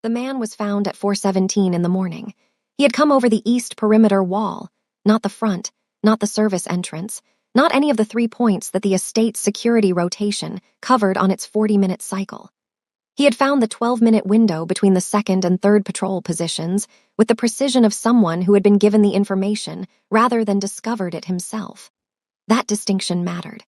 The man was found at 4:17 in the morning. He had come over the east perimeter wall, not the front, not the service entrance, not any of the 3 points that the estate's security rotation covered on its 40-minute cycle. He had found the 12-minute window between the second and third patrol positions with the precision of someone who had been given the information rather than discovered it himself. That distinction mattered.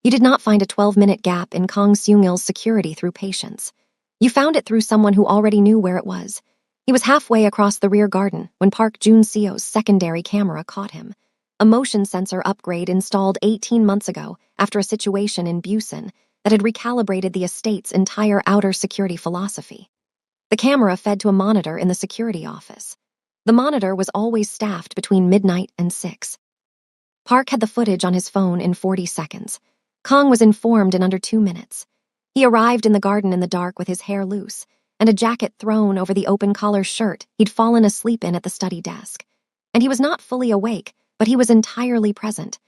You did not find a 12-minute gap in Kang Seung-il's security through patience. You found it through someone who already knew where it was. He was halfway across the rear garden when Park Jun-seo's secondary camera caught him. A motion sensor upgrade installed 18 months ago after a situation in Busan that had recalibrated the estate's entire outer security philosophy. The camera fed to a monitor in the security office. The monitor was always staffed between midnight and 6. Park had the footage on his phone in 40 seconds. Kang was informed in under 2 minutes. He arrived in the garden in the dark with his hair loose and a jacket thrown over the open-collar shirt he'd fallen asleep in at the study desk. And he was not fully awake, but he was entirely present.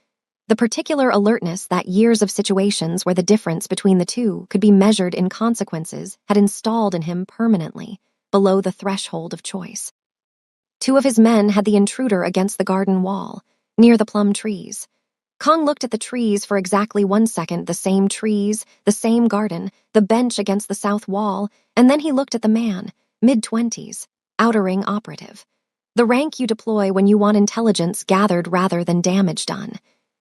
The particular alertness that years of situations where the difference between the two could be measured in consequences had installed in him permanently, below the threshold of choice. 2 of his men had the intruder against the garden wall, near the plum trees. Kang looked at the trees for exactly 1 second, the same trees, the same garden, the bench against the south wall, and then he looked at the man, mid-20s, outer ring operative. The rank you deploy when you want intelligence gathered rather than damage done.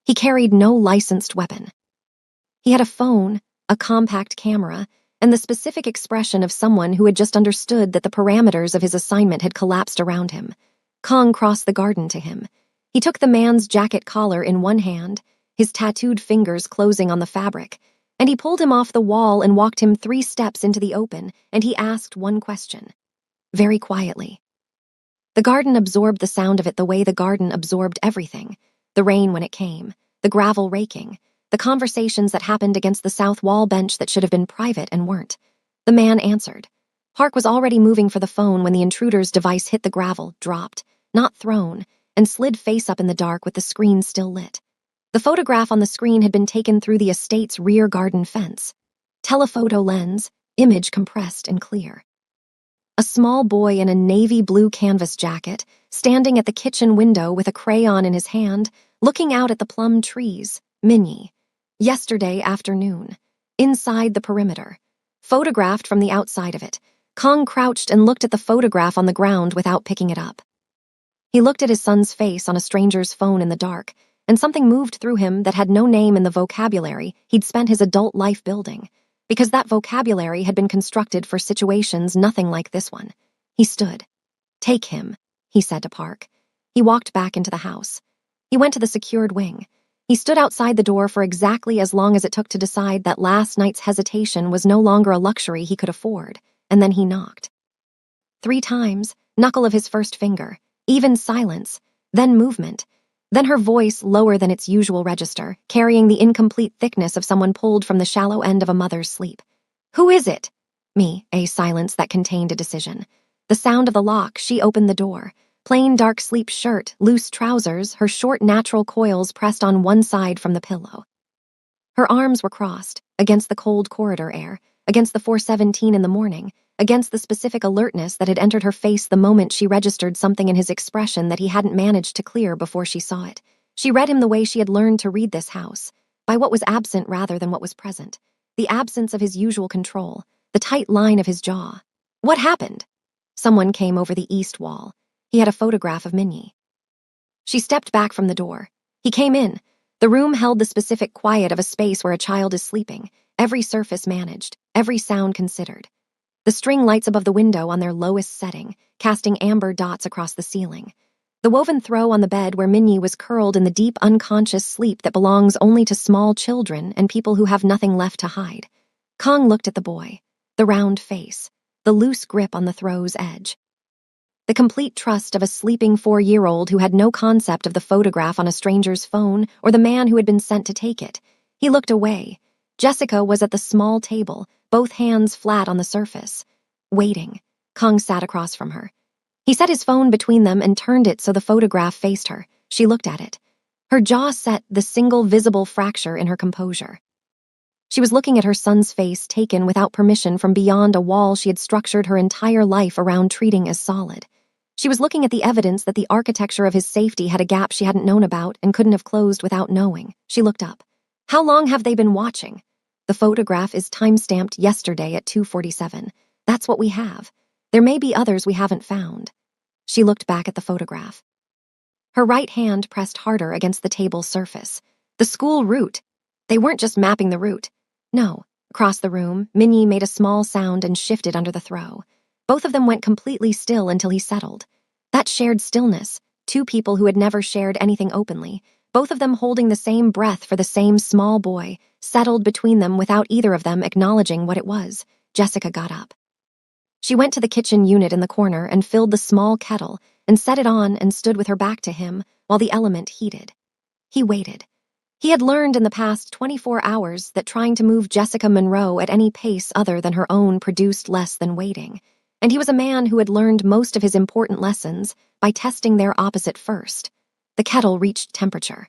He carried no licensed weapon. He had a phone, a compact camera, and the specific expression of someone who had just understood that the parameters of his assignment had collapsed around him. Kang crossed the garden to him. He took the man's jacket collar in one hand, his tattooed fingers closing on the fabric, and he pulled him off the wall and walked him 3 steps into the open, and he asked one question, very quietly. The garden absorbed the sound of it the way the garden absorbed everything, the rain when it came, the gravel raking, the conversations that happened against the south wall bench that should have been private and weren't. The man answered. Park was already moving for the phone when the intruder's device hit the gravel, dropped, not thrown, and slid face up in the dark with the screen still lit. The photograph on the screen had been taken through the estate's rear garden fence. Telephoto lens, image compressed and clear. A small boy in a navy blue canvas jacket, standing at the kitchen window with a crayon in his hand, looking out at the plum trees, Minyi. Yesterday afternoon. Inside the perimeter. Photographed from the outside of it. Kang crouched and looked at the photograph on the ground without picking it up. He looked at his son's face on a stranger's phone in the dark, and something moved through him that had no name in the vocabulary he'd spent his adult life building, because that vocabulary had been constructed for situations nothing like this one. He stood. "Take him," he said to Park. He walked back into the house. He went to the secured wing. He stood outside the door for exactly as long as it took to decide that last night's hesitation was no longer a luxury he could afford, and then he knocked. 3 times, knuckle of his first finger, even silence, then movement, then her voice lower than its usual register, carrying the incomplete thickness of someone pulled from the shallow end of a mother's sleep. "Who is it?" Me, a silence that contained a decision. The sound of the lock, she opened the door. Plain dark sleep shirt, loose trousers, her short natural coils pressed on one side from the pillow. Her arms were crossed, against the cold corridor air, against the 4:17 in the morning, against the specific alertness that had entered her face the moment she registered something in his expression that he hadn't managed to clear before she saw it. She read him the way she had learned to read this house, by what was absent rather than what was present, the absence of his usual control, the tight line of his jaw. What happened? Someone came over the east wall. He had a photograph of Minyi. She stepped back from the door. He came in. The room held the specific quiet of a space where a child is sleeping, every surface managed, every sound considered. The string lights above the window on their lowest setting, casting amber dots across the ceiling. The woven throw on the bed where Minyi was curled in the deep unconscious sleep that belongs only to small children and people who have nothing left to hide. Kang looked at the boy, the round face, the loose grip on the throw's edge. The complete trust of a sleeping 4-year-old who had no concept of the photograph on a stranger's phone or the man who had been sent to take it. He looked away. Jessica was at the small table, both hands flat on the surface. Waiting. Kang sat across from her. He set his phone between them and turned it so the photograph faced her. She looked at it. Her jaw set, the single visible fracture in her composure. She was looking at her son's face taken without permission from beyond a wall she had structured her entire life around treating as solid. She was looking at the evidence that the architecture of his safety had a gap she hadn't known about and couldn't have closed without knowing. She looked up. How long have they been watching? The photograph is time-stamped yesterday at 2:47. That's what we have. There may be others we haven't found. She looked back at the photograph. Her right hand pressed harder against the table's surface. The school route. They weren't just mapping the route. No. Across the room, Minnie made a small sound and shifted under the throw. Both of them went completely still until he settled. That shared stillness, two people who had never shared anything openly, both of them holding the same breath for the same small boy, settled between them without either of them acknowledging what it was. Jessica got up. She went to the kitchen unit in the corner and filled the small kettle and set it on and stood with her back to him while the element heated. He waited. He had learned in the past 24 hours that trying to move Jessica Monroe at any pace other than her own produced less than waiting, and he was a man who had learned most of his important lessons by testing their opposite first. The kettle reached temperature.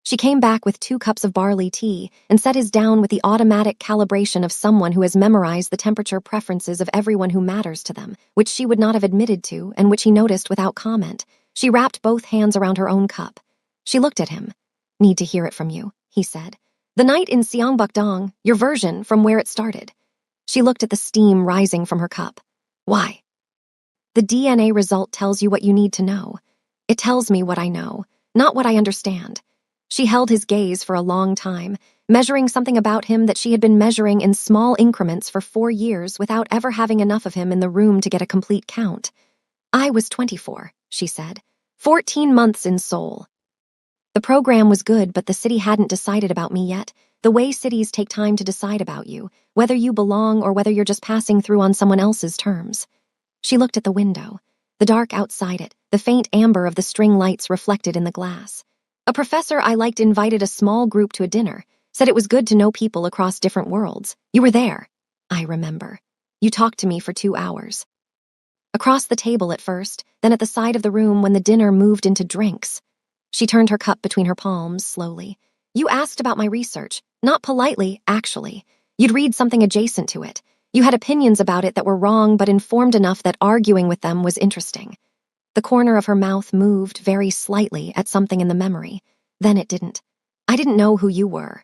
She came back with 2 cups of barley tea and set his down with the automatic calibration of someone who has memorized the temperature preferences of everyone who matters to them, which she would not have admitted to and which he noticed without comment. She wrapped both hands around her own cup. She looked at him. Need to hear it from you, he said. The night in Seongbukdong, your version from where it started. She looked at the steam rising from her cup. Why? The DNA result tells you what you need to know. It tells me what I know, not what I understand. She held his gaze for a long time, measuring something about him that she had been measuring in small increments for 4 years without ever having enough of him in the room to get a complete count. I was 24, she said. 14 months in Seoul. The program was good, but the city hadn't decided about me yet, the way cities take time to decide about you, whether you belong or whether you're just passing through on someone else's terms. She looked at the window, the dark outside it, the faint amber of the string lights reflected in the glass. A professor I liked invited a small group to a dinner, said it was good to know people across different worlds. You were there. I remember. You talked to me for 2 hours. Across the table at first, then at the side of the room when the dinner moved into drinks. She turned her cup between her palms slowly. You asked about my research. Not politely, actually. You'd read something adjacent to it. You had opinions about it that were wrong but informed enough that arguing with them was interesting. The corner of her mouth moved very slightly at something in the memory. Then it didn't. I didn't know who you were.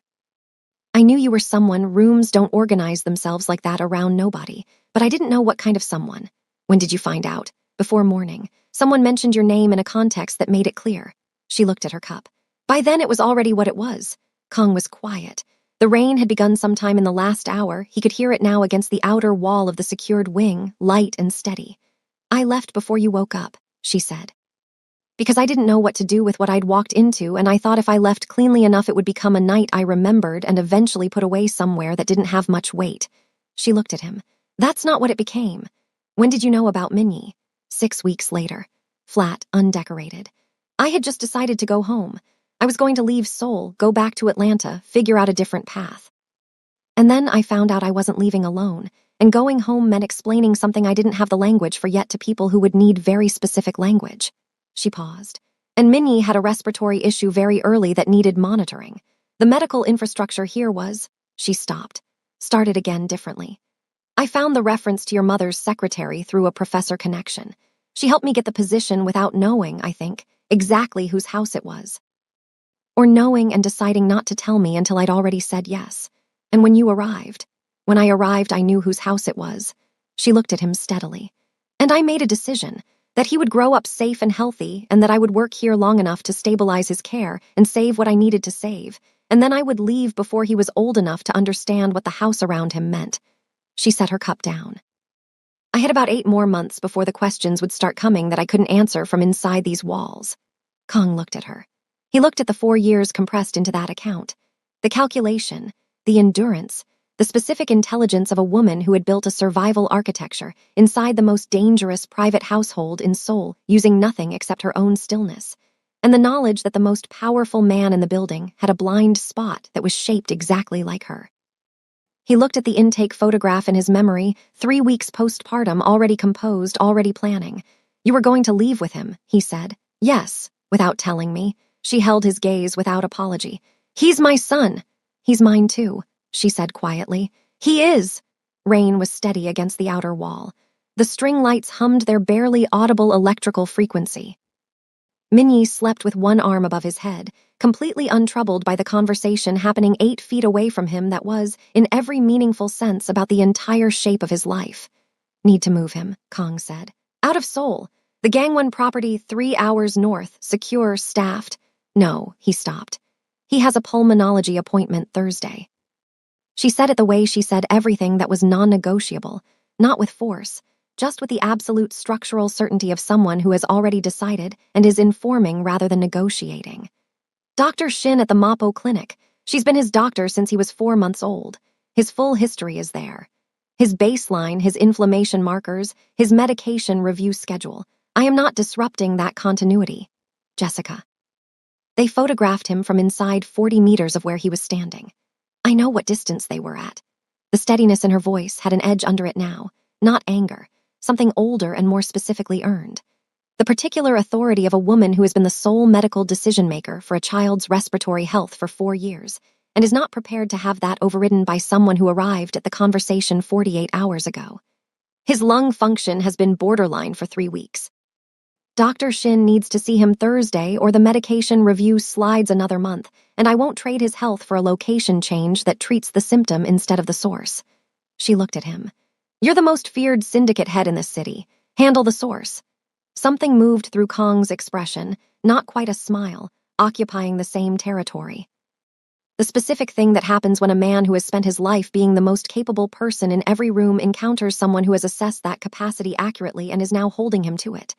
I knew you were someone. Rooms don't organize themselves like that around nobody, but I didn't know what kind of someone. When did you find out? Before morning. Someone mentioned your name in a context that made it clear. She looked at her cup. By then it was already what it was. Kong was quiet. The rain had begun sometime in the last hour. He could hear it now against the outer wall of the secured wing, light and steady. I left before you woke up, she said. Because I didn't know what to do with what I'd walked into, and I thought if I left cleanly enough it would become a night I remembered and eventually put away somewhere that didn't have much weight. She looked at him. That's not what it became. When did you know about Minnie? 6 weeks later. Flat, undecorated. I had just decided to go home. I was going to leave Seoul, go back to Atlanta, figure out a different path. And then I found out I wasn't leaving alone, and going home meant explaining something I didn't have the language for yet to people who would need very specific language. She paused. And Minnie had a respiratory issue very early that needed monitoring. The medical infrastructure here was... She stopped. Started again differently. I found the reference to your mother's secretary through a professor connection. She helped me get the position without knowing, I think, exactly whose house it was. Or knowing and deciding not to tell me until I'd already said yes. And when you arrived, when I arrived, I knew whose house it was. She looked at him steadily. And I made a decision that he would grow up safe and healthy and that I would work here long enough to stabilize his care and save what I needed to save. And then I would leave before he was old enough to understand what the house around him meant. She set her cup down. I had about 8 more months before the questions would start coming that I couldn't answer from inside these walls. Kong looked at her. He looked at the 4 years compressed into that account. The calculation, the endurance, the specific intelligence of a woman who had built a survival architecture inside the most dangerous private household in Seoul using nothing except her own stillness, and the knowledge that the most powerful man in the building had a blind spot that was shaped exactly like her. He looked at the intake photograph in his memory, 3 weeks postpartum, already composed, already planning. You were going to leave with him, he said. Yes, without telling me. She held his gaze without apology. He's my son. He's mine too. she said quietly. He is! Rain was steady against the outer wall. The string lights hummed their barely audible electrical frequency. Minyi slept with one arm above his head, completely untroubled by the conversation happening 8 feet away from him that was, in every meaningful sense, about the entire shape of his life. Need to move him, Kong said. Out of Seoul. The Gangwon property 3 hours north, secure, staffed. No, he stopped. He has a pulmonology appointment Thursday. She said it the way she said everything that was non-negotiable, not with force, just with the absolute structural certainty of someone who has already decided and is informing rather than negotiating. Dr. Shin at the Mapo clinic. She's been his doctor since he was 4 months old. His full history is there. His baseline, his inflammation markers, his medication review schedule. I am not disrupting that continuity. Jessica. They photographed him from inside 40 meters of where he was standing. I know what distance they were at. The steadiness in her voice had an edge under it now, not anger, something older and more specifically earned. The particular authority of a woman who has been the sole medical decision-maker for a child's respiratory health for 4 years, and is not prepared to have that overridden by someone who arrived at the conversation 48 hours ago. His lung function has been borderline for 3 weeks. Dr. Shin needs to see him Thursday or the medication review slides another month, and I won't trade his health for a location change that treats the symptom instead of the source. She looked at him. You're the most feared syndicate head in this city. Handle the source. Something moved through Kong's expression, not quite a smile, occupying the same territory. The specific thing that happens when a man who has spent his life being the most capable person in every room encounters someone who has assessed that capacity accurately and is now holding him to it.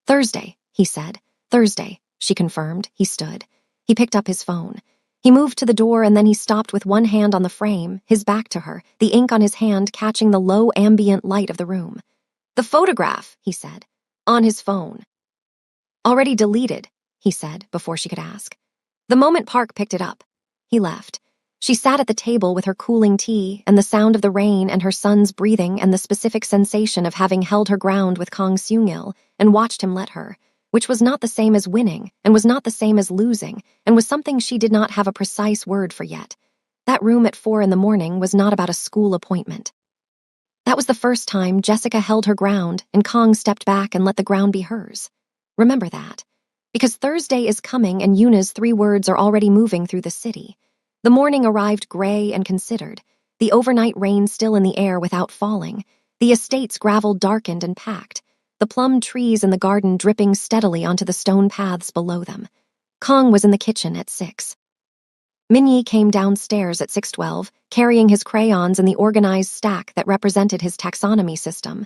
Thursday, he said. Thursday, she confirmed. He stood. He picked up his phone. He moved to the door and then he stopped with one hand on the frame, his back to her, the ink on his hand catching the low ambient light of the room. The photograph, he said. On his phone. Already deleted, he said, before she could ask. The moment Park picked it up, he left. She sat at the table with her cooling tea and the sound of the rain and her son's breathing and the specific sensation of having held her ground with Kang Seung-il and watched him let her, which was not the same as winning and was not the same as losing and was something she did not have a precise word for yet. That room at 4 a.m. was not about a school appointment. That was the first time Jessica held her ground and Kang stepped back and let the ground be hers. Remember that. Because Thursday is coming and Yuna's 3 words are already moving through the city. The morning arrived gray and considered, the overnight rain still in the air without falling, the estate's gravel darkened and packed, the plum trees in the garden dripping steadily onto the stone paths below them. Kang was in the kitchen at 6. Minyi came downstairs at 6:12, carrying his crayons in the organized stack that represented his taxonomy system,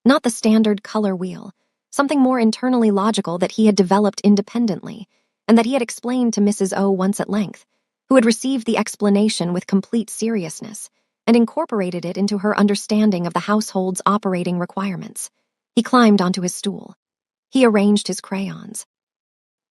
not the standard color wheel, something more internally logical that he had developed independently, and that he had explained to Mrs. O once at length, who had received the explanation with complete seriousness and incorporated it into her understanding of the household's operating requirements. He climbed onto his stool. He arranged his crayons.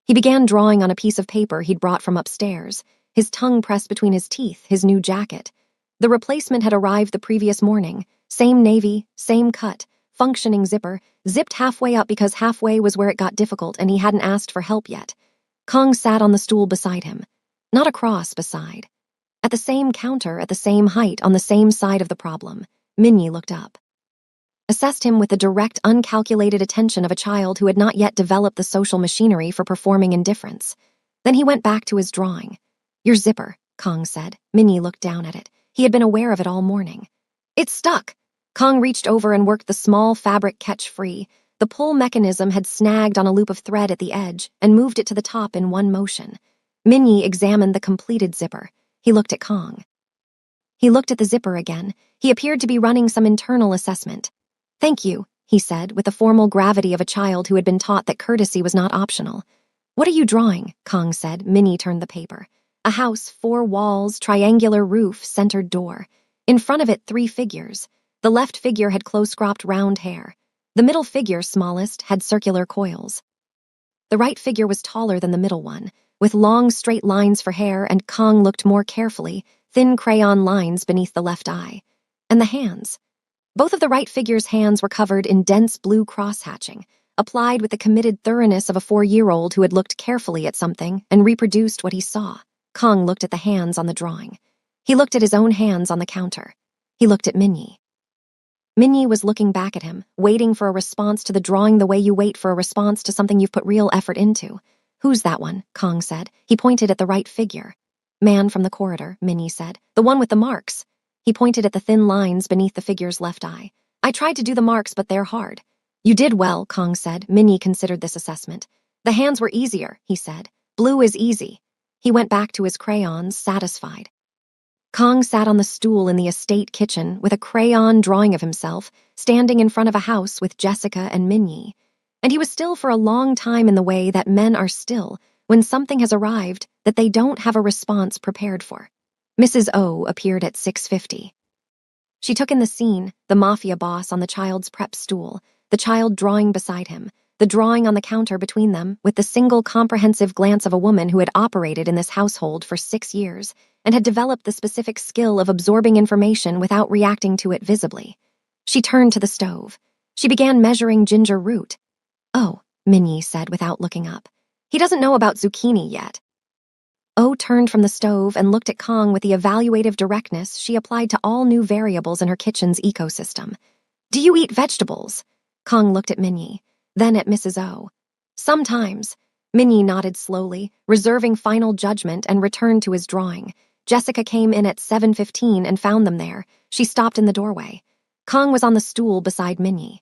He began drawing on a piece of paper he'd brought from upstairs, his tongue pressed between his teeth, his new jacket. The replacement had arrived the previous morning, same navy, same cut, functioning zipper, zipped halfway up because halfway was where it got difficult and he hadn't asked for help yet. Kang sat on the stool beside him. Not across beside. At the same counter, at the same height, on the same side of the problem, Minyi looked up. Assessed him with the direct, uncalculated attention of a child who had not yet developed the social machinery for performing indifference. Then he went back to his drawing. Your zipper, Kang said. Minyi looked down at it. He had been aware of it all morning. It's stuck. Kang reached over and worked the small fabric catch free. The pull mechanism had snagged on a loop of thread at the edge and moved it to the top in one motion. Minyi examined the completed zipper. He looked at Kang. He looked at the zipper again. He appeared to be running some internal assessment. Thank you, he said, with the formal gravity of a child who had been taught that courtesy was not optional. What are you drawing? Kang said. Minyi turned the paper. A house, 4 walls, triangular roof, centered door. In front of it, 3 figures. The left figure had close-cropped round hair. The middle figure, smallest, had circular coils. The right figure was taller than the middle one, with long straight lines for hair, and Kang looked more carefully, thin crayon lines beneath the left eye. And the hands. Both of the right figure's hands were covered in dense blue cross-hatching, applied with the committed thoroughness of a 4-year-old who had looked carefully at something and reproduced what he saw. Kang looked at the hands on the drawing. He looked at his own hands on the counter. He looked at Minnie. Minnie was looking back at him, waiting for a response to the drawing the way you wait for a response to something you've put real effort into. "Who's that one?" Kong said. He pointed at the right figure. "Man from the corridor," Minnie said. "The one with the marks." He pointed at the thin lines beneath the figure's left eye. "I tried to do the marks, but they're hard." "You did well," Kong said. Minnie considered this assessment. "The hands were easier," he said. "Blue is easy." He went back to his crayons, satisfied. Kong sat on the stool in the estate kitchen with a crayon drawing of himself, standing in front of a house with Jessica and Minnie. And he was still for a long time in the way that men are still when something has arrived that they don't have a response prepared for. Mrs. O appeared at 6:50. She took in the scene, the Mafia boss on the child's prep stool, the child drawing beside him, the drawing on the counter between them, with the single comprehensive glance of a woman who had operated in this household for 6 years and had developed the specific skill of absorbing information without reacting to it visibly. She turned to the stove. She began measuring ginger root. "Oh," Minnie said without looking up. "He doesn't know about zucchini yet." O turned from the stove and looked at Kong with the evaluative directness she applied to all new variables in her kitchen's ecosystem. "Do you eat vegetables?" Kong looked at Minnie, then at Mrs. O. "Sometimes." Minnie nodded slowly, reserving final judgment, and returned to his drawing. Jessica came in at 7:15 and found them there. She stopped in the doorway. Kong was on the stool beside Minnie.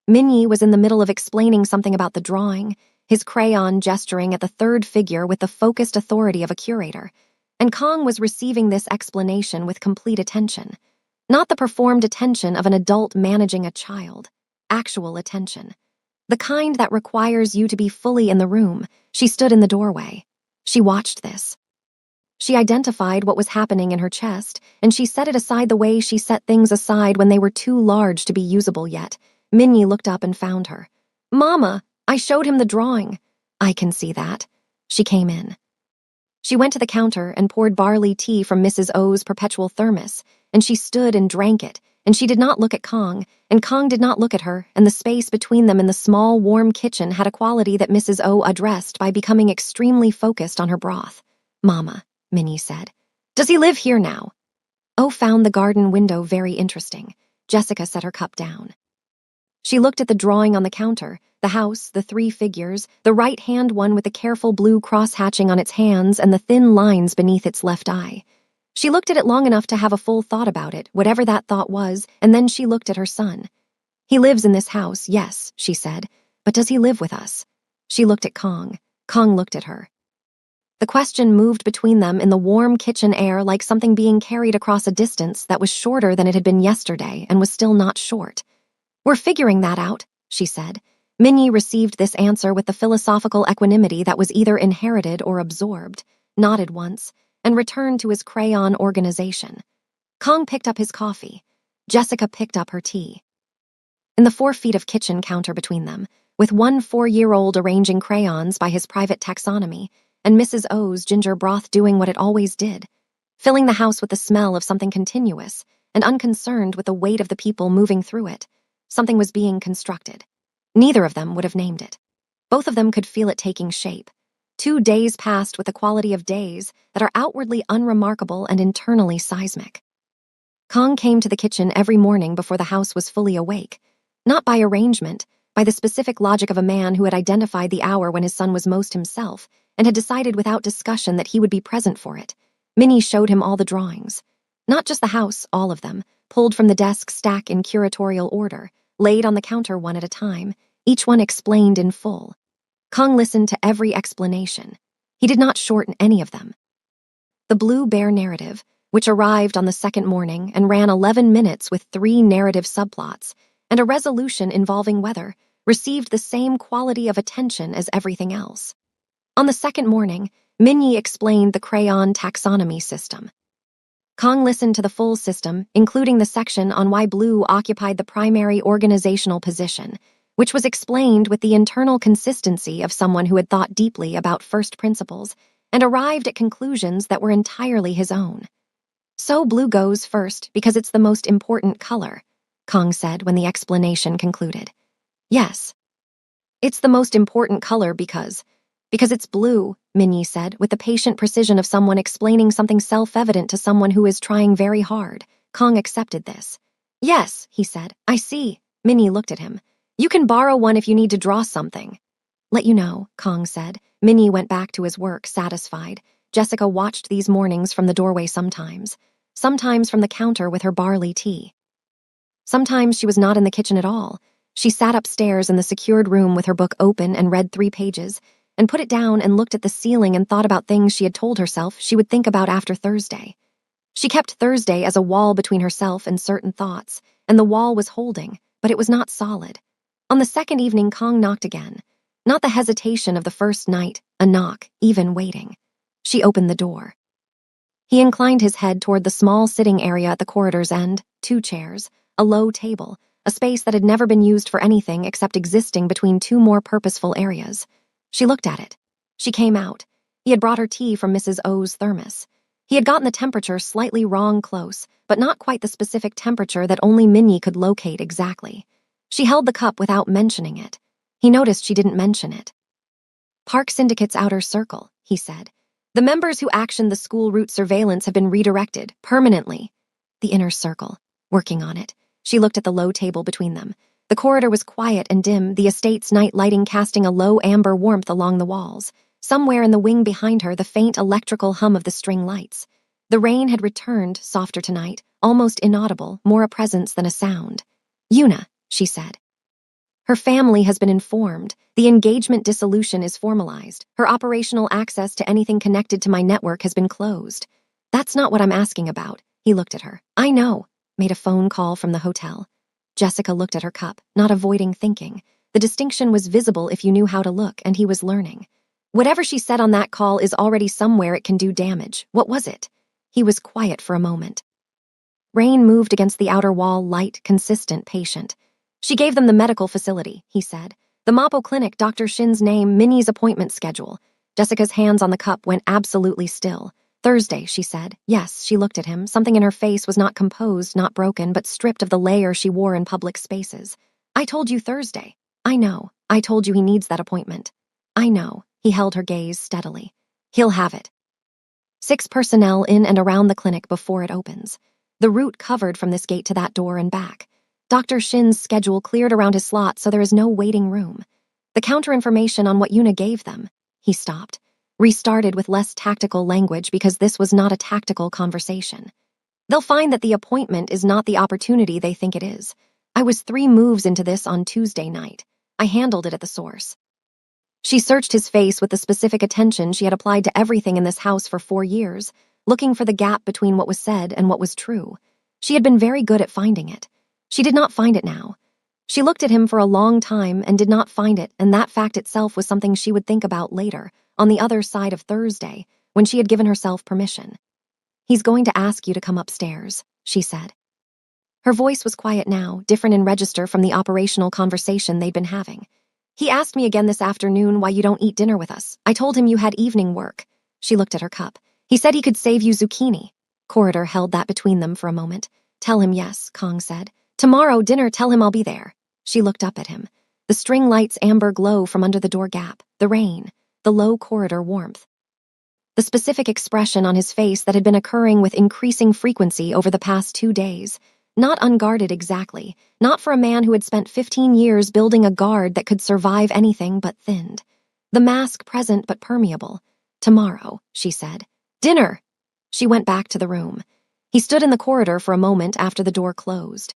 Minnie was in the middle of explaining something about the drawing, his crayon gesturing at the third figure with the focused authority of a curator, and Kong was receiving this explanation with complete attention. Not the performed attention of an adult managing a child. Actual attention. The kind that requires you to be fully in the room. She stood in the doorway. She watched this. She identified what was happening in her chest, and she set it aside the way she set things aside when they were too large to be usable yet. Minnie looked up and found her. "Mama, I showed him the drawing." "I can see that." She came in. She went to the counter and poured barley tea from Mrs. O's perpetual thermos, and she stood and drank it, and she did not look at Kong, and Kong did not look at her, and the space between them in the small, warm kitchen had a quality that Mrs. O addressed by becoming extremely focused on her broth. "Mama," Minnie said. "Does he live here now?" O found the garden window very interesting. Jessica set her cup down. She looked at the drawing on the counter, the house, the 3 figures, the right-hand one with the careful blue cross-hatching on its hands and the thin lines beneath its left eye. She looked at it long enough to have a full thought about it, whatever that thought was, and then she looked at her son. "He lives in this house, yes," she said, "but does he live with us?" She looked at Kong. Kong looked at her. The question moved between them in the warm kitchen air like something being carried across a distance that was shorter than it had been yesterday and was still not short. "We're figuring that out," she said. Minnie received this answer with the philosophical equanimity that was either inherited or absorbed, nodded once, and returned to his crayon organization. Kong picked up his coffee. Jessica picked up her tea. In the 4 feet of kitchen counter between them, with one 4-year-old arranging crayons by his private taxonomy, and Mrs. O's ginger broth doing what it always did, filling the house with the smell of something continuous, and unconcerned with the weight of the people moving through it, something was being constructed. Neither of them would have named it. Both of them could feel it taking shape. 2 days passed with the quality of days that are outwardly unremarkable and internally seismic. Kong came to the kitchen every morning before the house was fully awake, not by arrangement, by the specific logic of a man who had identified the hour when his son was most himself and had decided without discussion that he would be present for it. Minnie showed him all the drawings. Not just the house, all of them, pulled from the desk stack in curatorial order, laid on the counter one at a time, each one explained in full. Kong listened to every explanation. He did not shorten any of them. The Blue Bear narrative, which arrived on the second morning and ran 11 minutes with 3 narrative subplots, and a resolution involving weather, received the same quality of attention as everything else. On the second morning, Minnie explained the crayon taxonomy system. Kong listened to the full system, including the section on why blue occupied the primary organizational position, which was explained with the internal consistency of someone who had thought deeply about first principles and arrived at conclusions that were entirely his own. "So blue goes first because it's the most important color," Kong said when the explanation concluded. "Yes. It's the most important color because Because it's blue, Minnie said, with the patient precision of someone explaining something self-evident to someone who is trying very hard. Kong accepted this. Yes, he said. I see. Minnie looked at him. You can borrow one if you need to draw something. Let you know, Kong said. Minnie went back to his work, satisfied. Jessica watched these mornings from the doorway sometimes from the counter with her barley tea. Sometimes she was not in the kitchen at all. She sat upstairs in the secured room with her book open and read 3 pages, and put it down and looked at the ceiling and thought about things she had told herself she would think about after Thursday. She kept Thursday as a wall between herself and certain thoughts, and the wall was holding, but it was not solid. On the second evening, Kong knocked again. Not the hesitation of the first night, a knock, even waiting. She opened the door. He inclined his head toward the small sitting area at the corridor's end, 2 chairs, a low table, a space that had never been used for anything except existing between 2 more purposeful areas. She looked at it. She came out. He had brought her tea from Mrs. O's thermos. He had gotten the temperature slightly wrong close, but not quite the specific temperature that only Minnie could locate exactly. She held the cup without mentioning it. He noticed she didn't mention it. Park Syndicate's outer circle, he said. The members who actioned the school route surveillance have been redirected, permanently. The inner circle, working on it. She looked at the low table between them. The corridor was quiet and dim, the estate's night lighting casting a low amber warmth along the walls. Somewhere in the wing behind her, the faint electrical hum of the string lights. The rain had returned, softer tonight, almost inaudible, more a presence than a sound. Yuna, she said. Her family has been informed. The engagement dissolution is formalized. Her operational access to anything connected to my network has been closed. That's not what I'm asking about. He looked at her. I know. Made a phone call from the hotel. Jessica looked at her cup, not avoiding thinking. The distinction was visible if you knew how to look, and he was learning. Whatever she said on that call is already somewhere it can do damage. What was it? He was quiet for a moment. Rain moved against the outer wall, light, consistent, patient. She gave them the medical facility, he said. The Mapo Clinic, Dr. Shin's name, Minnie's appointment schedule. Jessica's hands on the cup went absolutely still. Thursday, she said. Yes, she looked at him. Something in her face was not composed, not broken, but stripped of the layer she wore in public spaces. I told you Thursday. I know. I told you he needs that appointment. I know. He held her gaze steadily. He'll have it. 6 personnel in and around the clinic before it opens. The route covered from this gate to that door and back. Dr. Shin's schedule cleared around his slot so there is no waiting room. The counter information on what Yuna gave them. He stopped. Restarted with less tactical language because this was not a tactical conversation. They'll find that the appointment is not the opportunity they think it is. I was 3 moves into this on Tuesday night. I handled it at the source. She searched his face with the specific attention she had applied to everything in this house for 4 years, looking for the gap between what was said and what was true. She had been very good at finding it. She did not find it now. She looked at him for a long time and did not find it, and that fact itself was something she would think about later, on the other side of Thursday, when she had given herself permission. He's going to ask you to come upstairs, she said. Her voice was quiet now, different in register from the operational conversation they'd been having. He asked me again this afternoon why you don't eat dinner with us. I told him you had evening work. She looked at her cup. He said he could save you zucchini. Corridor held that between them for a moment. Tell him yes, Kong said. Tomorrow, dinner, tell him I'll be there. She looked up at him. The string light's amber glow from under the door gap, the rain, the low corridor warmth. The specific expression on his face that had been occurring with increasing frequency over the past 2 days. Not unguarded exactly, not for a man who had spent 15 years building a guard that could survive anything but thinned. The mask present but permeable. Tomorrow, she said. Dinner! She went back to the room. He stood in the corridor for a moment after the door closed.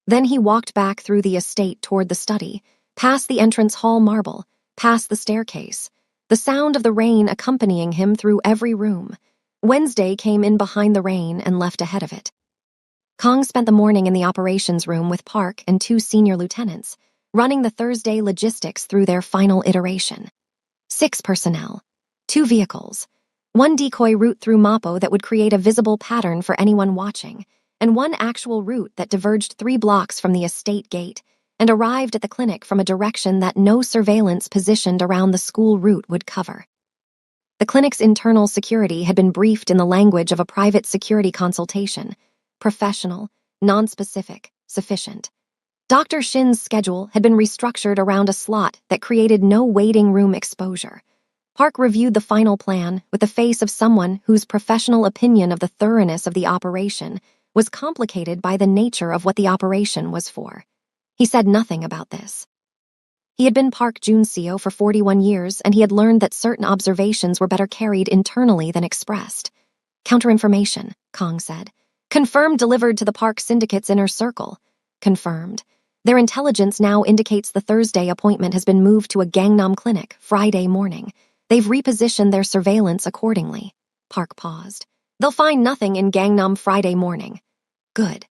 Then he walked back through the estate toward the study, past the entrance hall marble, past the staircase, the sound of the rain accompanying him through every room. Wednesday came in behind the rain and left ahead of it. Kong spent the morning in the operations room with Park and 2 senior lieutenants, running the Thursday logistics through their final iteration. 6 personnel, 2 vehicles, 1 decoy route through Mapo that would create a visible pattern for anyone watching, and 1 actual route that diverged 3 blocks from the estate gate and arrived at the clinic from a direction that no surveillance positioned around the school route would cover. The clinic's internal security had been briefed in the language of a private security consultation. Professional, non-specific, sufficient. Dr. Shin's schedule had been restructured around a slot that created no waiting room exposure. Park reviewed the final plan with the face of someone whose professional opinion of the thoroughness of the operation was complicated by the nature of what the operation was for. He said nothing about this. He had been Park Junseo for 41 years, and he had learned that certain observations were better carried internally than expressed. Counterinformation, Kong said. Confirmed delivered to the Park Syndicate's inner circle. Confirmed. Their intelligence now indicates the Thursday appointment has been moved to a Gangnam clinic Friday morning. They've repositioned their surveillance accordingly. Park paused. They'll find nothing in Gangnam Friday morning. Good.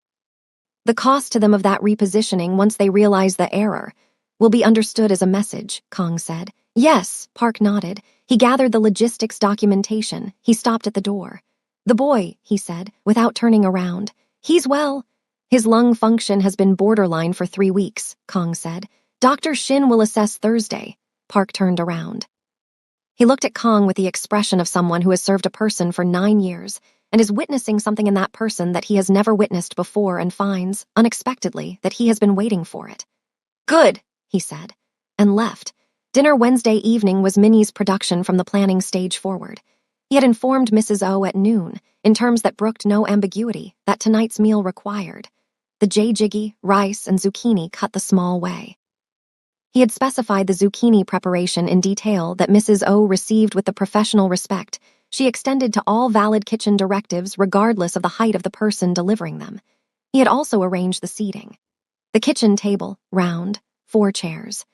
The cost to them of that repositioning once they realize the error will be understood as a message, Kong said. Yes, Park nodded. He gathered the logistics documentation. He stopped at the door. The boy, he said, without turning around. He's well. His lung function has been borderline for 3 weeks, Kong said. Dr. Shin will assess Thursday. Park turned around. He looked at Kong with the expression of someone who has served a person for 9 years and is witnessing something in that person that he has never witnessed before and finds, unexpectedly, that he has been waiting for it. Good, he said, and left. Dinner Wednesday evening was Minnie's production from the planning stage forward. He had informed Mrs. O at noon, in terms that brooked no ambiguity, that tonight's meal required the jjigae, rice, and zucchini cut the small way. He had specified the zucchini preparation in detail that Mrs. O received with the professional respect she extended to all valid kitchen directives regardless of the height of the person delivering them. He had also arranged the seating. The kitchen table, round, 4 chairs.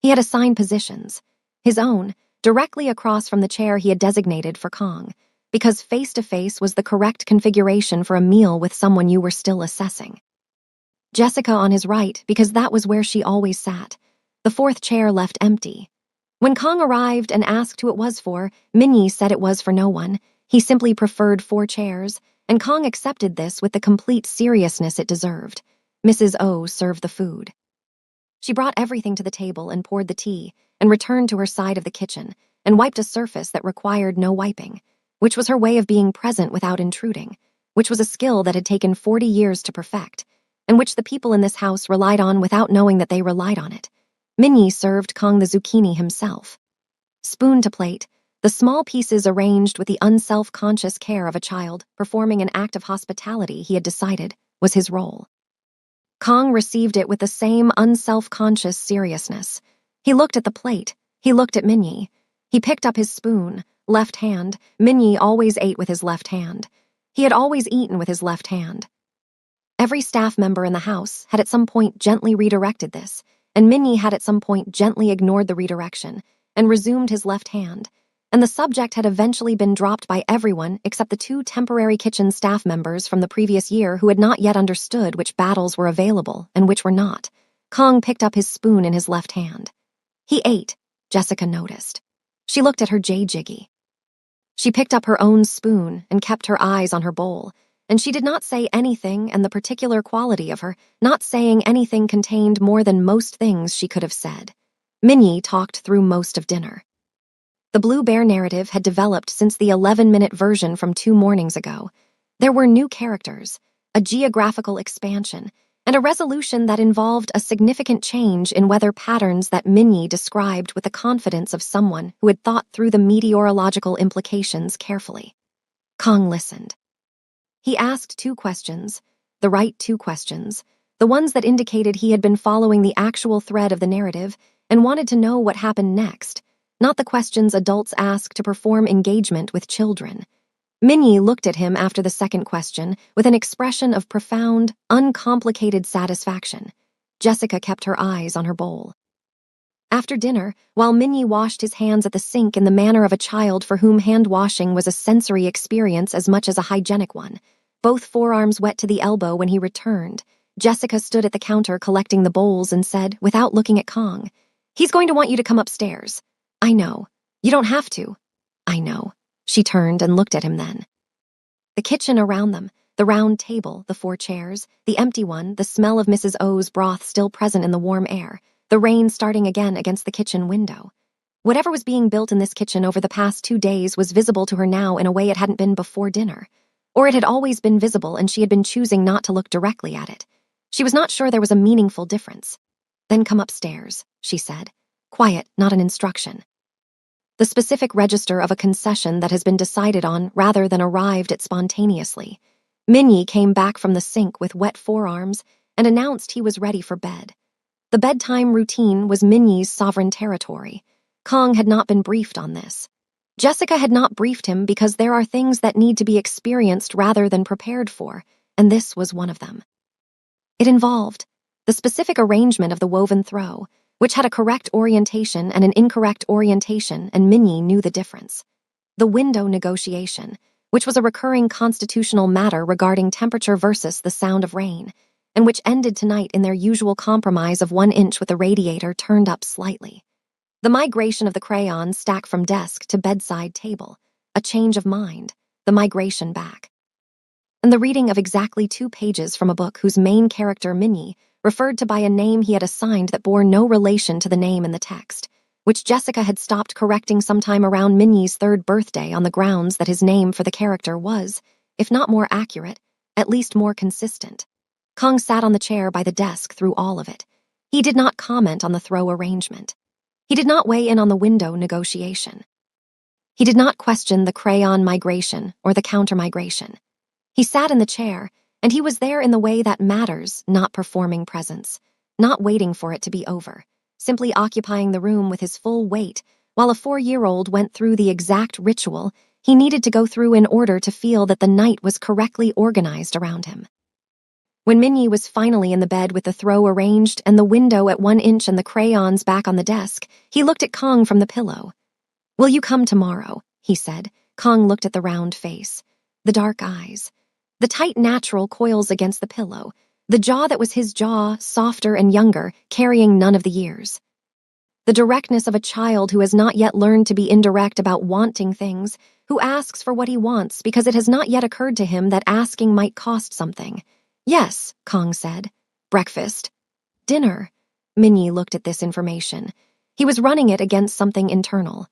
He had assigned positions. His own, directly across from the chair he had designated for Kong, because face-to-face was the correct configuration for a meal with someone you were still assessing. Jessica on his right, because that was where she always sat. The 4th chair left empty. When Kong arrived and asked who it was for, Minnie said it was for no one. He simply preferred 4 chairs, and Kong accepted this with the complete seriousness it deserved. Mrs. O served the food. She brought everything to the table and poured the tea, and returned to her side of the kitchen, and wiped a surface that required no wiping, which was her way of being present without intruding, which was a skill that had taken 40 years to perfect, and which the people in this house relied on without knowing that they relied on it. Minnie served Kong the zucchini himself. Spoon to plate, the small pieces arranged with the unself-conscious care of a child performing an act of hospitality he had decided was his role. Kong received it with the same unself-conscious seriousness. He looked at the plate. He looked at Minnie. He picked up his spoon, left hand. Minnie always ate with his left hand. He had always eaten with his left hand. Every staff member in the house had at some point gently redirected this, and Minnie had at some point gently ignored the redirection and resumed his left hand, and the subject had eventually been dropped by everyone except the 2 temporary kitchen staff members from the previous year who had not yet understood which battles were available and which were not. Kong picked up his spoon in his left hand. He ate, Jessica noticed. She looked at her jjigae. She picked up her own spoon and kept her eyes on her bowl, and she did not say anything, and the particular quality of her not saying anything contained more than most things she could have said. Minnie talked through most of dinner. The Blue Bear narrative had developed since the 11-minute version from 2 mornings ago. There were new characters, a geographical expansion, and a resolution that involved a significant change in weather patterns that Minnie described with the confidence of someone who had thought through the meteorological implications carefully. Kong listened. He asked 2 questions, the right 2 questions, the ones that indicated he had been following the actual thread of the narrative and wanted to know what happened next, not the questions adults ask to perform engagement with children. Minnie looked at him after the 2nd question with an expression of profound, uncomplicated satisfaction. Jessica kept her eyes on her bowl. After dinner, while Minnie washed his hands at the sink in the manner of a child for whom hand-washing was a sensory experience as much as a hygienic one, both forearms wet to the elbow when he returned, Jessica stood at the counter collecting the bowls and said, without looking at Kong, "He's going to want you to come upstairs." "I know. You don't have to." "I know." She turned and looked at him then. The kitchen around them, the round table, the 4 chairs, the empty one, the smell of Mrs. O's broth still present in the warm air, the rain starting again against the kitchen window. Whatever was being built in this kitchen over the past 2 days was visible to her now in a way it hadn't been before dinner. Or it had always been visible and she had been choosing not to look directly at it. She was not sure there was a meaningful difference. "Then come upstairs," she said. Quiet, not an instruction. the specific register of a concession that has been decided on rather than arrived at spontaneously. Minyi came back from the sink with wet forearms and announced he was ready for bed. The bedtime routine was Minyi's sovereign territory. Kong had not been briefed on this. Jessica had not briefed him because there are things that need to be experienced rather than prepared for, and this was one of them. It involved the specific arrangement of the woven throw, which had a correct orientation and an incorrect orientation, and Minyi knew the difference. The window negotiation, which was a recurring constitutional matter regarding temperature versus the sound of rain, and which ended tonight in their usual compromise of 1 inch with the radiator turned up slightly. The migration of the crayon stack from desk to bedside table, a change of mind, the migration back. And the reading of exactly 2 pages from a book whose main character, Minyi, referred to by a name he had assigned that bore no relation to the name in the text, which Jessica had stopped correcting sometime around Minyi's 3rd birthday on the grounds that his name for the character was, if not more accurate, at least more consistent. Kong sat on the chair by the desk through all of it. He did not comment on the throw arrangement. He did not weigh in on the window negotiation. He did not question the crayon migration or the counter-migration. He sat in the chair, and he was there in the way that matters, not performing presence, not waiting for it to be over, simply occupying the room with his full weight, while a 4-year-old went through the exact ritual he needed to go through in order to feel that the night was correctly organized around him. When Minyi was finally in the bed with the throw arranged and the window at 1 inch and the crayons back on the desk, he looked at Kong from the pillow. "Will you come tomorrow?" he said. Kong looked at the round face, the dark eyes, the tight natural coils against the pillow, the jaw that was his jaw, softer and younger, carrying none of the years. The directness of a child who has not yet learned to be indirect about wanting things, who asks for what he wants because it has not yet occurred to him that asking might cost something. "Yes," Kong said. "Breakfast." "Dinner." Minyi looked at this information. He was running it against something internal.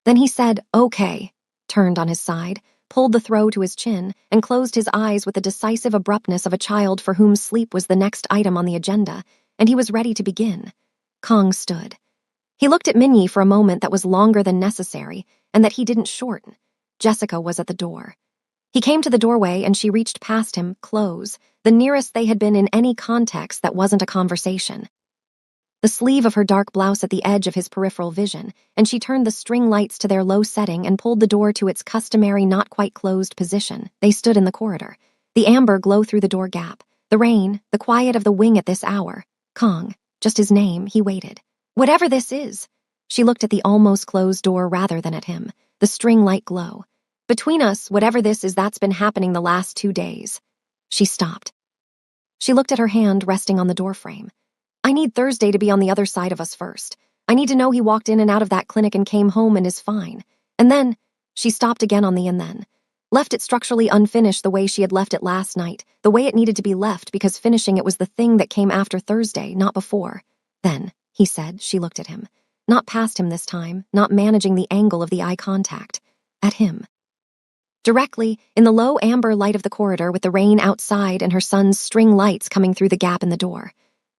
Then he said, "Okay," turned on his side, pulled the throw to his chin, and closed his eyes with the decisive abruptness of a child for whom sleep was the next item on the agenda, and he was ready to begin. Kong stood. He looked at Minyi for a moment that was longer than necessary, and that he didn't shorten. Jessica was at the door. He came to the doorway and she reached past him, close, the nearest they had been in any context that wasn't a conversation. The sleeve of her dark blouse at the edge of his peripheral vision, and she turned the string lights to their low setting and pulled the door to its customary not-quite-closed position. They stood in the corridor. The amber glow through the door gap, the rain, the quiet of the wing at this hour. Kong, just his name, he waited. "Whatever this is." She looked at the almost closed door rather than at him, the string light glow. "Between us, whatever this is, that's been happening the last 2 days. She stopped. She looked at her hand resting on the doorframe. "I need Thursday to be on the other side of us first. I need to know he walked in and out of that clinic and came home and is fine. And then," she stopped again on the "and then." Left it structurally unfinished the way she had left it last night, the way it needed to be left because finishing it was the thing that came after Thursday, not before. "Then," he said. She looked at him. Not past him this time, not managing the angle of the eye contact. At him. Directly, in the low amber light of the corridor with the rain outside and her son's string lights coming through the gap in the door.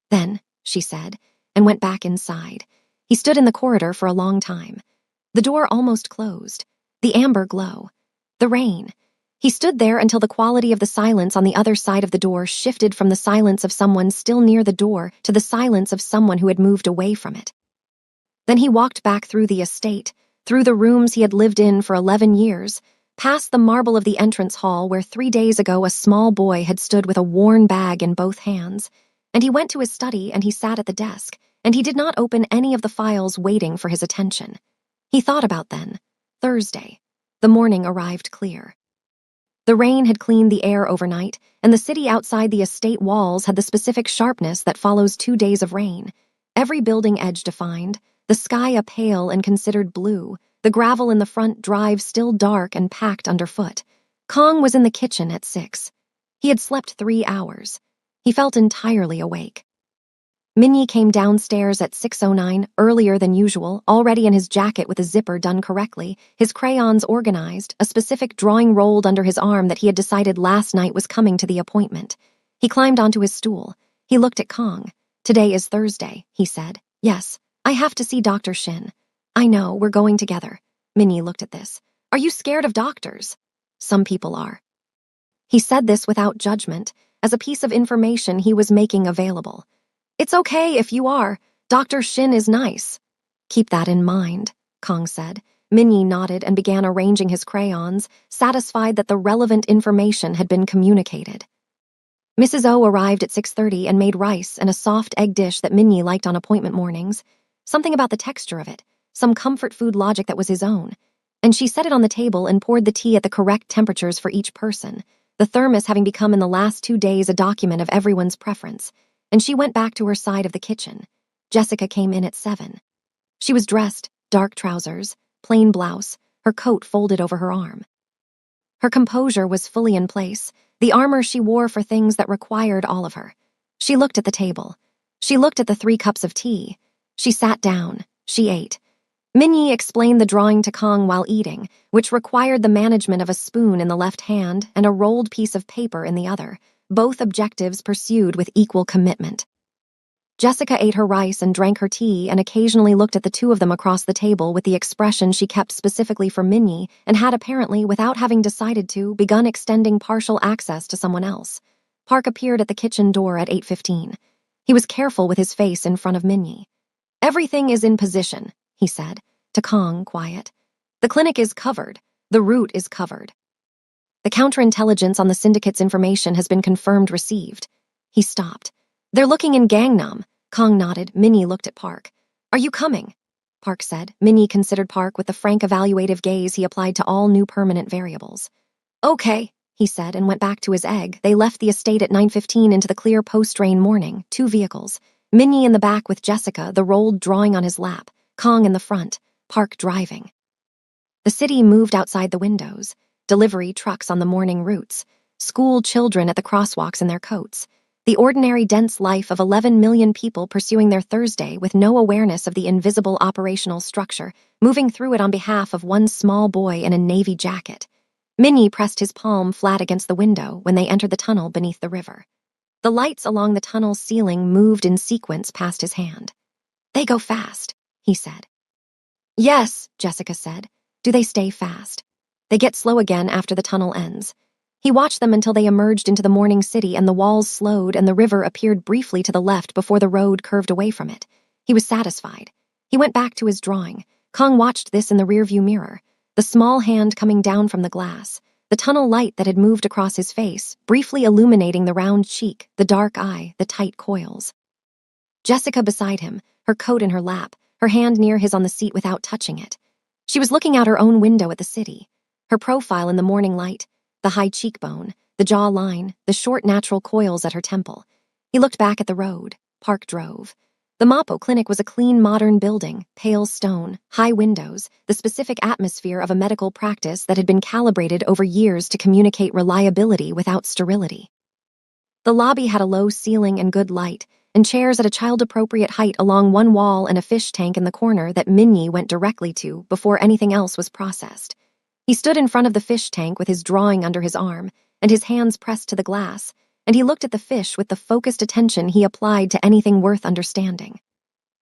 "Then," she said, and went back inside. He stood in the corridor for a long time. The door almost closed. The amber glow. The rain. He stood there until the quality of the silence on the other side of the door shifted from the silence of someone still near the door to the silence of someone who had moved away from it. Then he walked back through the estate, through the rooms he had lived in for 11 years, past the marble of the entrance hall where 3 days ago a small boy had stood with a worn bag in both hands, and he went to his study and he sat at the desk, and he did not open any of the files waiting for his attention. He thought about then. Thursday. The morning arrived clear. The rain had cleaned the air overnight, and the city outside the estate walls had the specific sharpness that follows 2 days of rain. Every building edge defined, the sky a pale and considered blue, the gravel in the front drive still dark and packed underfoot. Kong was in the kitchen at 6. He had slept 3 hours. He felt entirely awake. Minyi came downstairs at 6:09, earlier than usual, already in his jacket with a zipper done correctly, his crayons organized, a specific drawing rolled under his arm that he had decided last night was coming to the appointment. He climbed onto his stool. He looked at Kong. "Today is Thursday," he said. "Yes, I have to see Dr. Shin." I know, we're going together. Minnie looked at this. Are you scared of doctors? Some people are. He said this without judgment, as a piece of information he was making available. It's okay if you are. Dr. Shin is nice. Keep that in mind, Kong said. Minnie nodded and began arranging his crayons, satisfied that the relevant information had been communicated. Mrs. O arrived at 6:30 and made rice and a soft egg dish that Minnie liked on appointment mornings. Something about the texture of it, some comfort food logic that was his own. And she set it on the table and poured the tea at the correct temperatures for each person, the thermos having become in the last 2 days a document of everyone's preference. And she went back to her side of the kitchen. Jessica came in at 7. She was dressed, dark trousers, plain blouse, her coat folded over her arm. Her composure was fully in place, the armor she wore for things that required all of her. She looked at the table. She looked at the 3 cups of tea. She sat down. She ate. Minnie explained the drawing to Kong while eating, which required the management of a spoon in the left hand and a rolled piece of paper in the other, both objectives pursued with equal commitment. Jessica ate her rice and drank her tea and occasionally looked at the two of them across the table with the expression she kept specifically for Minnie and had apparently, without having decided to, begun extending partial access to someone else. Park appeared at the kitchen door at 8:15. He was careful with his face in front of Minnie. Everything is in position, he said, to Kong, quiet. The clinic is covered. The route is covered. The counterintelligence on the syndicate's information has been confirmed received. He stopped. They're looking in Gangnam. Kong nodded. Minnie looked at Park. Are you coming? Park said. Minnie considered Park with the frank evaluative gaze he applied to all new permanent variables. Okay, he said and went back to his egg. They left the estate at 9:15 into the clear post-rain morning, 2 vehicles. Minnie in the back with Jessica, the rolled drawing on his lap. Kong in the front, Park driving. The city moved outside the windows. Delivery trucks on the morning routes. School children at the crosswalks in their coats. The ordinary dense life of 11 million people pursuing their Thursday with no awareness of the invisible operational structure, moving through it on behalf of one small boy in a navy jacket. Minnie pressed his palm flat against the window when they entered the tunnel beneath the river. The lights along the tunnel's ceiling moved in sequence past his hand. They go fast, he said. Yes, Jessica said. Do they stay fast? They get slow again after the tunnel ends. He watched them until they emerged into the morning city and the walls slowed and the river appeared briefly to the left before the road curved away from it. He was satisfied. He went back to his drawing. Kong watched this in the rearview mirror, the small hand coming down from the glass, the tunnel light that had moved across his face, briefly illuminating the round cheek, the dark eye, the tight coils. Jessica beside him, her coat in her lap, her hand near his on the seat without touching it. She was looking out her own window at the city. Her profile in the morning light, the high cheekbone, the jaw line, the short natural coils at her temple. He looked back at the road. Park drove. The Mapo Clinic was a clean, modern building, pale stone, high windows, the specific atmosphere of a medical practice that had been calibrated over years to communicate reliability without sterility. The lobby had a low ceiling and good light, and chairs at a child-appropriate height along one wall and a fish tank in the corner that Minnie went directly to before anything else was processed. He stood in front of the fish tank with his drawing under his arm and his hands pressed to the glass, and he looked at the fish with the focused attention he applied to anything worth understanding.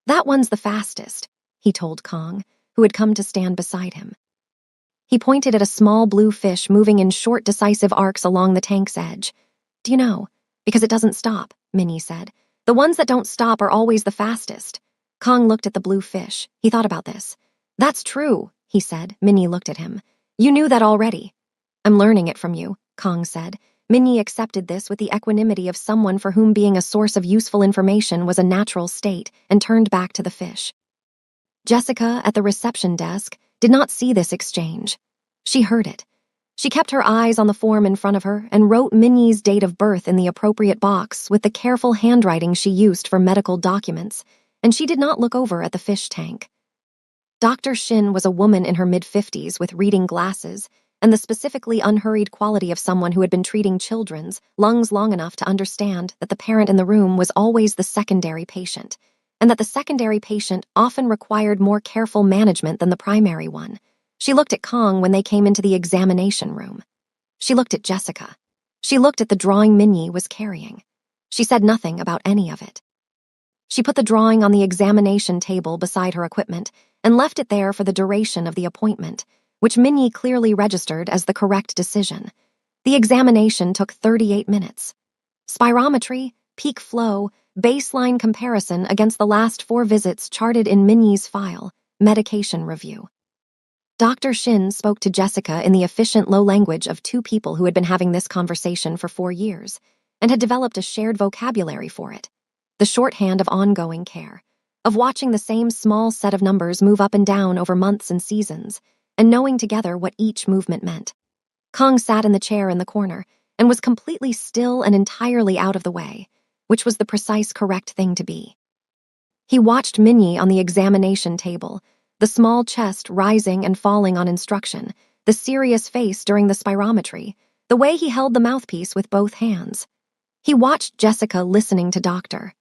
That one's the fastest, he told Kong, who had come to stand beside him. He pointed at a small blue fish moving in short, decisive arcs along the tank's edge. Do you know? Because it doesn't stop, Minnie said. The ones that don't stop are always the fastest. Kong looked at the blue fish. He thought about this. That's true, he said. Minnie looked at him. You knew that already. I'm learning it from you, Kong said. Minnie accepted this with the equanimity of someone for whom being a source of useful information was a natural state and turned back to the fish. Jessica, at the reception desk, did not see this exchange. She heard it. She kept her eyes on the form in front of her and wrote Minnie's date of birth in the appropriate box with the careful handwriting she used for medical documents, and she did not look over at the fish tank. Dr. Shin was a woman in her mid-50s with reading glasses and the specifically unhurried quality of someone who had been treating children's lungs long enough to understand that the parent in the room was always the secondary patient, and that the secondary patient often required more careful management than the primary one. She looked at Kong when they came into the examination room. She looked at Jessica. She looked at the drawing Minnie was carrying. She said nothing about any of it. She put the drawing on the examination table beside her equipment and left it there for the duration of the appointment, which Minnie clearly registered as the correct decision. The examination took 38 minutes. Spirometry, peak flow, baseline comparison against the last 4 visits charted in Minnie's file, medication review. Dr. Shin spoke to Jessica in the efficient low language of 2 people who had been having this conversation for 4 years and had developed a shared vocabulary for it. The shorthand of ongoing care, of watching the same small set of numbers move up and down over months and seasons, and knowing together what each movement meant. Kong sat in the chair in the corner and was completely still and entirely out of the way, which was the precise correct thing to be. He watched Minnie on the examination table, the small chest rising and falling on instruction, the serious face during the spirometry, the way he held the mouthpiece with both hands. He watched Jessica listening to Dr.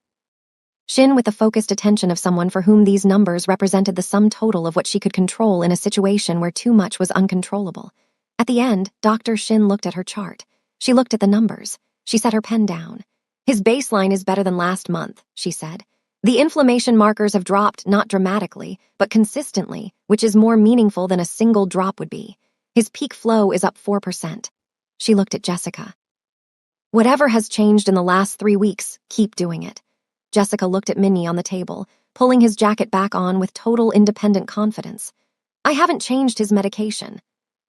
Shin with the focused attention of someone for whom these numbers represented the sum total of what she could control in a situation where too much was uncontrollable. At the end, Dr. Shin looked at her chart. She looked at the numbers. She set her pen down. His baseline is better than last month, she said. The inflammation markers have dropped not dramatically, but consistently, which is more meaningful than a single drop would be. His peak flow is up 4%. She looked at Jessica. Whatever has changed in the last 3 weeks, keep doing it. Jessica looked at Minnie on the table, pulling his jacket back on with total independent confidence. I haven't changed his medication.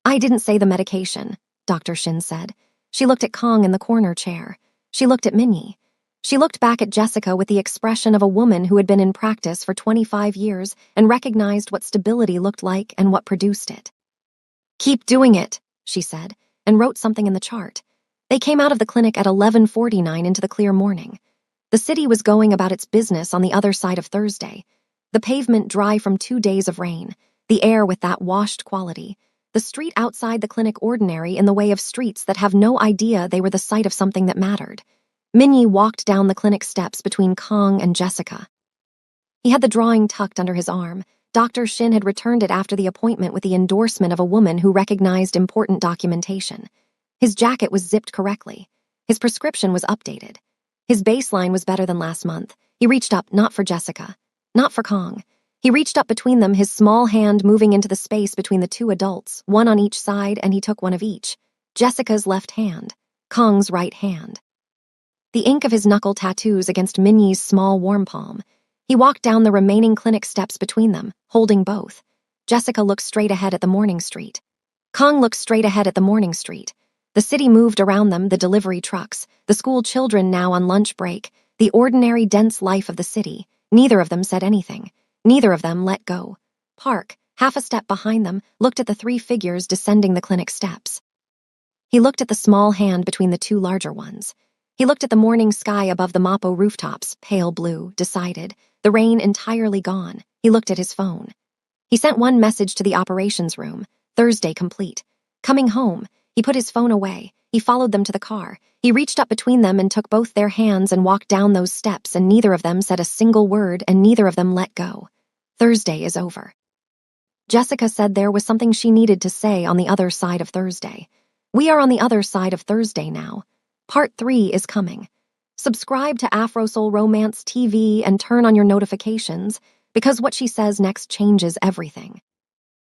I didn't say the medication, Dr. Shin said. She looked at Kong in the corner chair. She looked at Minnie. She looked back at Jessica with the expression of a woman who had been in practice for 25 years and recognized what stability looked like and what produced it. Keep doing it, she said, and wrote something in the chart. They came out of the clinic at 11:49 into the clear morning. The city was going about its business on the other side of Thursday. The pavement dry from 2 days of rain, the air with that washed quality, the street outside the clinic ordinary in the way of streets that have no idea they were the site of something that mattered. Minnie walked down the clinic steps between Kong and Jessica. He had the drawing tucked under his arm. Dr. Shin had returned it after the appointment with the endorsement of a woman who recognized important documentation. His jacket was zipped correctly. His prescription was updated. His baseline was better than last month. He reached up, not for Jessica, not for Kong. He reached up between them, his small hand moving into the space between the 2 adults, one on each side, and he took one of each. Jessica's left hand, Kong's right hand. The ink of his knuckle tattoos against Minnie's small warm palm. He walked down the remaining clinic steps between them, holding both. Jessica looked straight ahead at the morning street. Kong looked straight ahead at the morning street. The city moved around them, the delivery trucks, the school children now on lunch break, the ordinary dense life of the city. Neither of them said anything. Neither of them let go. Park, half a step behind them, looked at the 3 figures descending the clinic steps. He looked at the small hand between the 2 larger ones. He looked at the morning sky above the Mapo rooftops, pale blue, decided, the rain entirely gone. He looked at his phone. He sent one message to the operations room, Thursday complete. Coming home, he put his phone away. He followed them to the car. He reached up between them and took both their hands and walked down those steps, and neither of them said a single word and neither of them let go. Thursday is over. Jessica said there was something she needed to say on the other side of Thursday. We are on the other side of Thursday now. Part 3 is coming. Subscribe to Afro Soul Romance TV and turn on your notifications, because what she says next changes everything.